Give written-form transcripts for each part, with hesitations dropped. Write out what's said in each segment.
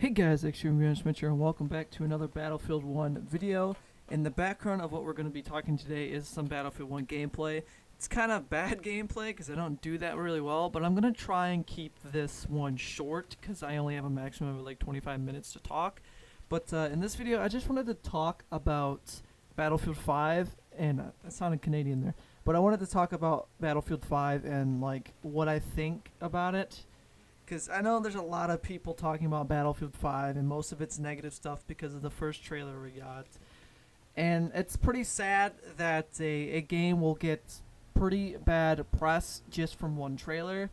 Hey guys, Extreme Management here, and welcome back to another Battlefield 1 video. In the background of what we're going to be talking today is some Battlefield 1 gameplay. It's kind of bad gameplay because I don't do that really well, but I'm going to try and keep this one short because I only have a maximum of like 25 minutes to talk. But in this video, I just wanted to talk about Battlefield 5, and that sounded Canadian there, but I wanted to talk about Battlefield 5 and like what I think about it. Because I know there's a lot of people talking about Battlefield 5, and most of it's negative stuff because of the first trailer we got. And it's pretty sad that a game will get pretty bad press just from one trailer.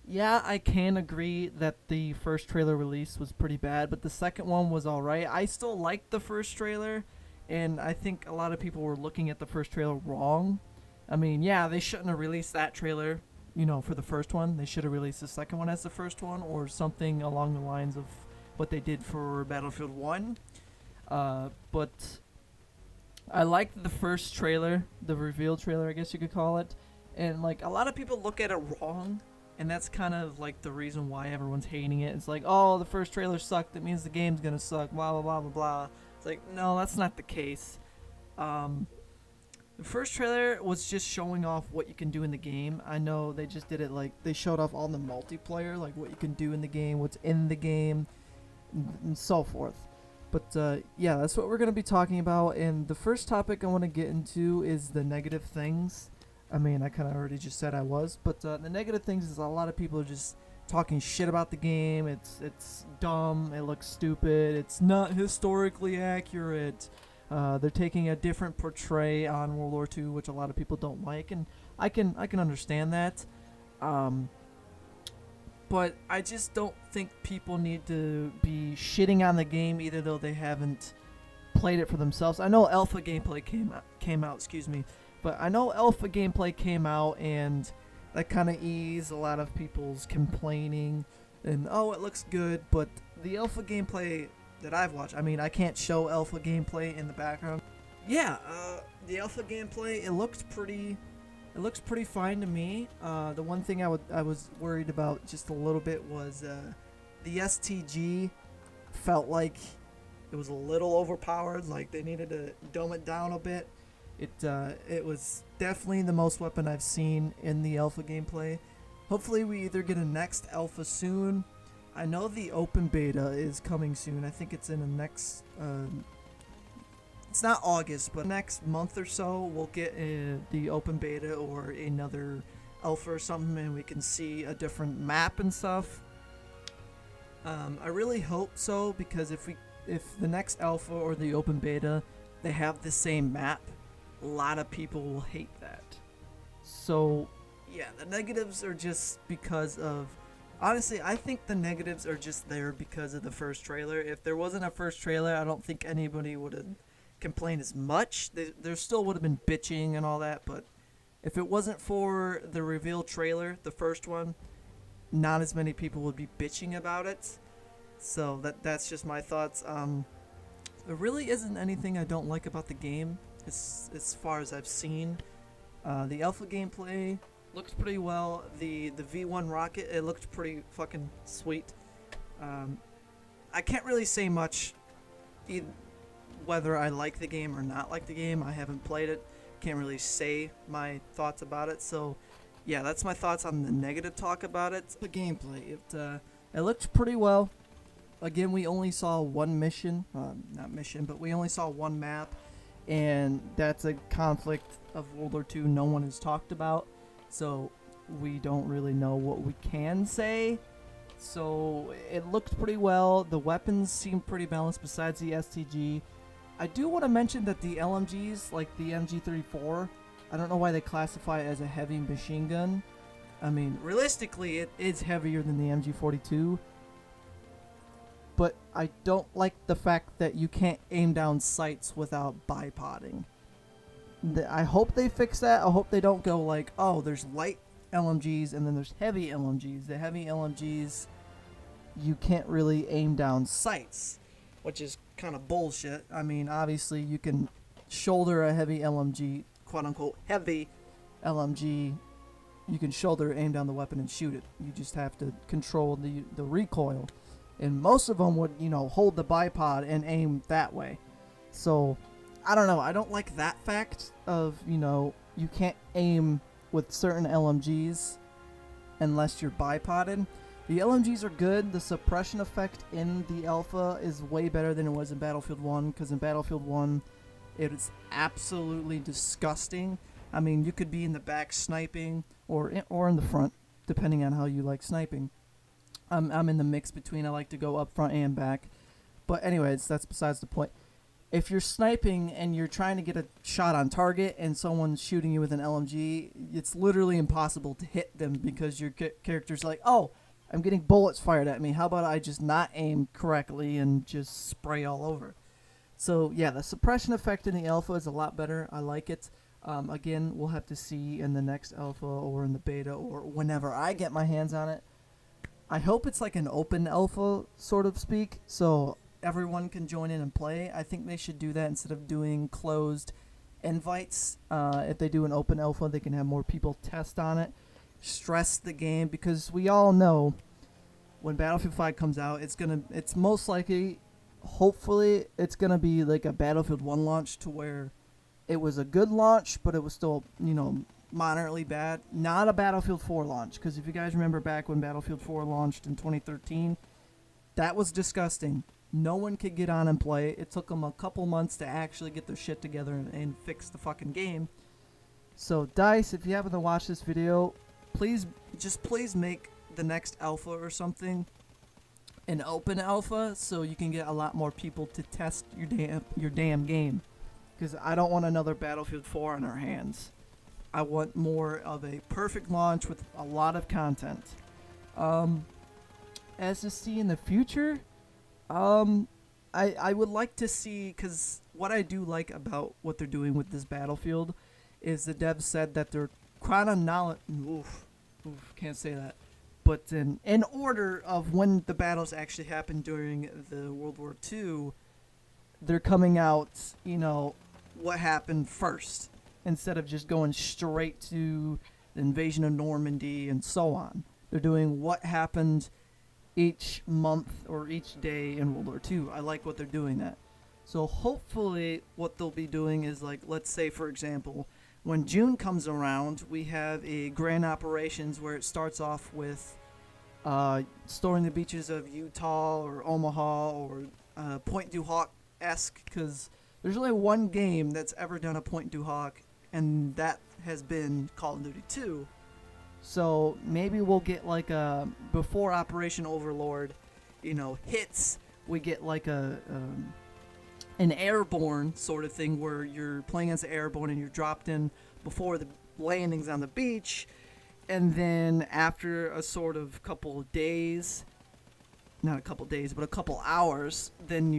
Yeah, I can agree that the first trailer release was pretty bad, but the second one was alright. I still liked the first trailer, and I think a lot of people were looking at the first trailer wrong. I mean, yeah, they shouldn't have released that trailer, for the first one. They should have released the second one as the first one, or something along the lines of what they did for Battlefield 1. But I liked the first trailer, the reveal trailer, I guess you could call it. And, like, a lot of people look at it wrong, and that's kind of, like, the reason why everyone's hating it. It's like, oh, the first trailer sucked, that means the game's gonna suck, blah, blah, blah, blah, blah. It's like, no, that's not the case. The first trailer was just showing off what you can do in the game. I know they just did it like they showed off all the multiplayer, like what you can do in the game, what's in the game, and so forth. But yeah, that's what we're going to be talking about. And the first topic I want to get into is the negative things. I mean, I kind of already just said I was, but the negative things is a lot of people are just talking shit about the game. It's dumb. It looks stupid. It's not historically accurate. They're taking a different portray on World War II, which a lot of people don't like, and I can understand that. But I just don't think people need to be shitting on the game, either though they haven't played it for themselves. I know alpha gameplay came out, but I know alpha gameplay came out, and that kind of eased a lot of people's complaining. And oh, it looks good, but the alpha gameplay that I've watched. I mean, I can't show alpha gameplay in the background. Yeah, the alpha gameplay, it looks pretty fine to me. The one thing I was worried about just a little bit was the STG felt like it was a little overpowered, like they needed to dumb it down a bit. It was definitely the most weapon I've seen in the alpha gameplay. Hopefully we either get a next alpha soon. I know the open beta is coming soon. I think it's in the next, it's not August, but next month or so we'll get the open beta or another alpha or something, and we can see a different map and stuff. I really hope so, because if the next alpha or the open beta, they have the same map, a lot of people will hate that. So yeah, the negatives are just because of... Honestly, I think the negatives are just there because of the first trailer. If there wasn't a first trailer, I don't think anybody would have complained as much. There still would have been bitching and all that, but if it wasn't for the reveal trailer, the first one, not as many people would be bitching about it. So that's just my thoughts. There really isn't anything I don't like about the game as far as I've seen. The alpha gameplay looks pretty well. The V1 rocket, it looked pretty fucking sweet. I can't really say much whether I like the game or not like the game. I haven't played it. Can't really say my thoughts about it. So yeah, that's my thoughts on the negative talk about it. The gameplay, it looked pretty well. Again, we only saw one mission, not mission, but we only saw one map, and that's a conflict of World War II no one has talked about. So we don't really know what we can say. So it looked pretty well. The weapons seemed pretty balanced besides the STG. I do want to mention that the LMGs, like the MG34, I don't know why they classify it as a heavy machine gun. I mean, realistically, it is heavier than the MG42. But I don't like the fact that you can't aim down sights without bipoding. I hope they fix that. I hope they don't go like, oh, there's light LMGs and then there's heavy LMGs. The heavy LMGs, you can't really aim down sights, which is kind of bullshit. I mean, obviously you can shoulder a heavy LMG, quote unquote heavy LMG. You can shoulder, aim down the weapon and shoot it. You just have to control the recoil. and most of them would, hold the bipod and aim that way. So, I don't know. I don't like that fact of, you can't aim with certain LMGs unless you're bipoded. The LMGs are good. The suppression effect in the alpha is way better than it was in Battlefield 1, because in Battlefield 1, it is absolutely disgusting. I mean, you could be in the back sniping or in the front, depending on how you like sniping. I'm in the mix between. I like to go up front and back. But anyways, that's besides the point. If you're sniping and you're trying to get a shot on target and someone's shooting you with an LMG, it's literally impossible to hit them because your character's like, oh, I'm getting bullets fired at me. How about I just not aim correctly and just spray all over? So, yeah, the suppression effect in the alpha is a lot better. I like it. Again, we'll have to see in the next alpha or in the beta or whenever I get my hands on it. I hope it's like an open alpha, sort of speak, so everyone can join in and play. I think they should do that instead of doing closed invites. If they do an open alpha, they can have more people test on it, stress the game, because we all know when Battlefield 5 comes out, it's most likely, hopefully, it's gonna be like a Battlefield 1 launch, to where it was a good launch, but it was still, moderately bad. Not a Battlefield 4 launch, because if you guys remember back when Battlefield 4 launched in 2013, that was disgusting. No one could get on and play. It took them a couple months to actually get their shit together and fix the fucking game. So, DICE, if you happen to watch this video, please make the next alpha or something an open alpha, so you can get a lot more people to test your damn game. Because I don't want another Battlefield 4 on our hands. I want more of a perfect launch with a lot of content. As to see in the future, I would like to see, because what I do like about what they're doing with this Battlefield is the devs said that they're can't say that. But in order of when the battles actually happened during the World War II, they're coming out, what happened first, instead of just going straight to the invasion of Normandy and so on. They're doing what happened each month or each day in World War II. I like what they're doing that. So hopefully what they'll be doing is, like, let's say, for example, when June comes around, we have a grand operations where it starts off with storming the beaches of Utah or Omaha or Point du Hoc-esque, because there's only one game that's ever done a Point du Hoc, and that has been Call of Duty 2. So maybe we'll get like a, before Operation Overlord, hits, we get like an airborne sort of thing where you're playing as an airborne and you're dropped in before the landings on the beach, and then after a sort of couple of days, not a couple days, but a couple hours, then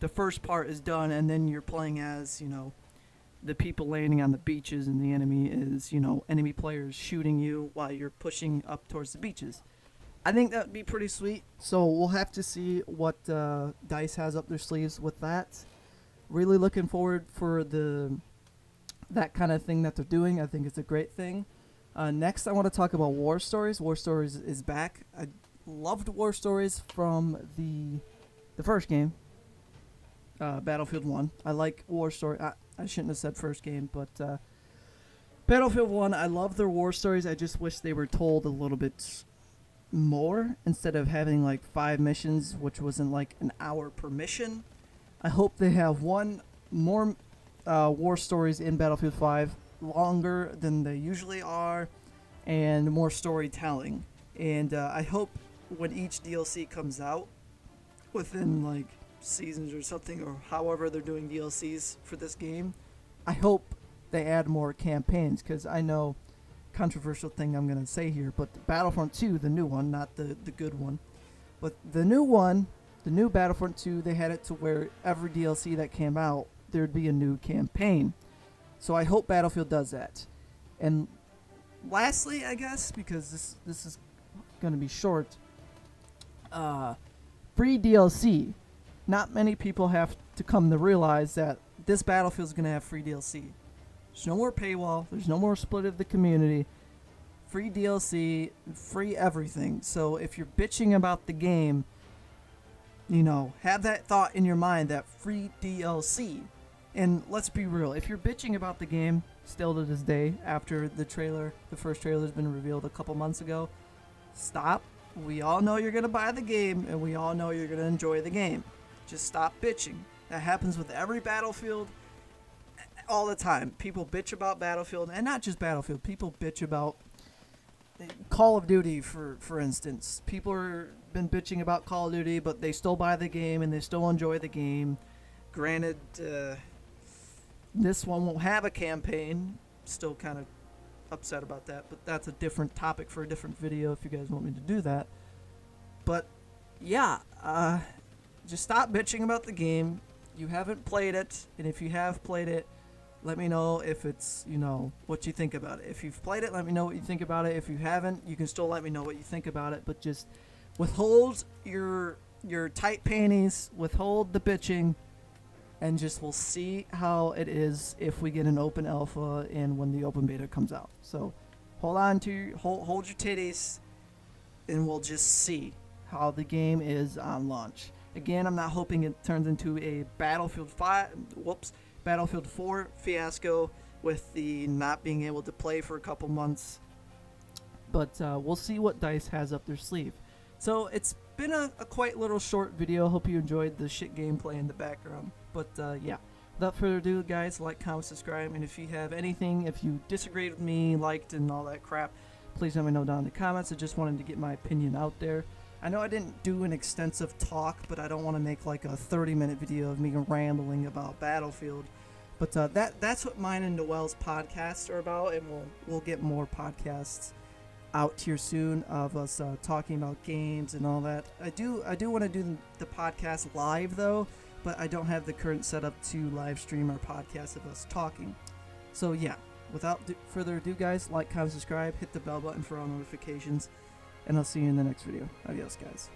the first part is done, and then you're playing as, the people landing on the beaches, and the enemy is, enemy players shooting you while you're pushing up towards the beaches. I think that would be pretty sweet, so we'll have to see what DICE has up their sleeves with that. Really looking forward for that kind of thing that they're doing. I think it's a great thing. Next, I want to talk about War Stories. War Stories is back. I loved War Stories from the first game, Battlefield 1. I like War Story. I shouldn't have said first game, but Battlefield 1, I love their War Stories. I just wish they were told a little bit more instead of having like 5 missions, which wasn't like an hour per mission. I hope they have more War Stories in Battlefield 5, longer than they usually are, and more storytelling. And I hope when each DLC comes out within like seasons or something, or however they're doing DLCs for this game, I hope they add more campaigns, because I know, controversial thing I'm going to say here, but Battlefront 2, the new one, not the good one, but the new one, the new Battlefront 2, they had it to where every DLC that came out, there'd be a new campaign. So I hope Battlefield does that. And lastly, I guess, because this is going to be short, free DLC. Not many people have to come to realize that this Battlefield is going to have free DLC. There's no more paywall. There's no more split of the community. Free DLC, free everything. So if you're bitching about the game, have that thought in your mind, that free DLC. And let's be real, if you're bitching about the game still to this day after the first trailer's been revealed a couple months ago, stop. We all know you're going to buy the game, and we all know you're going to enjoy the game. Just stop bitching. That happens with every Battlefield all the time. People bitch about Battlefield, and not just Battlefield. People bitch about Call of Duty, for instance. People are been bitching about Call of Duty, but they still buy the game, and they still enjoy the game. Granted, this one won't have a campaign. Still kind of upset about that, but that's a different topic for a different video if you guys want me to do that. But yeah, just stop bitching about the game. You haven't played it, and if you have played it, let me know if it's, what you think about it. If you've played it, let me know what you think about it. If you haven't, you can still let me know what you think about it, but just withhold your tight panties, withhold the bitching, and just we'll see how it is if we get an open alpha and when the open beta comes out. So hold your titties, and we'll just see how the game is on launch. Again, I'm not hoping it turns into a Battlefield 4 fiasco with the not being able to play for a couple months. But we'll see what DICE has up their sleeve. So it's been a quite little short video. Hope you enjoyed the shit gameplay in the background. But yeah, without further ado, guys, like, comment, subscribe, and if you have anything, if you disagreed with me, liked, and all that crap, please let me know down in the comments. I just wanted to get my opinion out there. I know I didn't do an extensive talk, but I don't want to make like a 30-minute video of me rambling about Battlefield. But that's what mine and Noel's podcasts are about, and we'll get more podcasts out here soon of us talking about games and all that. I do want to do the podcast live though, but I don't have the current setup to live stream our podcast of us talking. So yeah, without further ado, guys, like, comment, subscribe, hit the bell button for all notifications, and I'll see you in the next video. Adios, guys.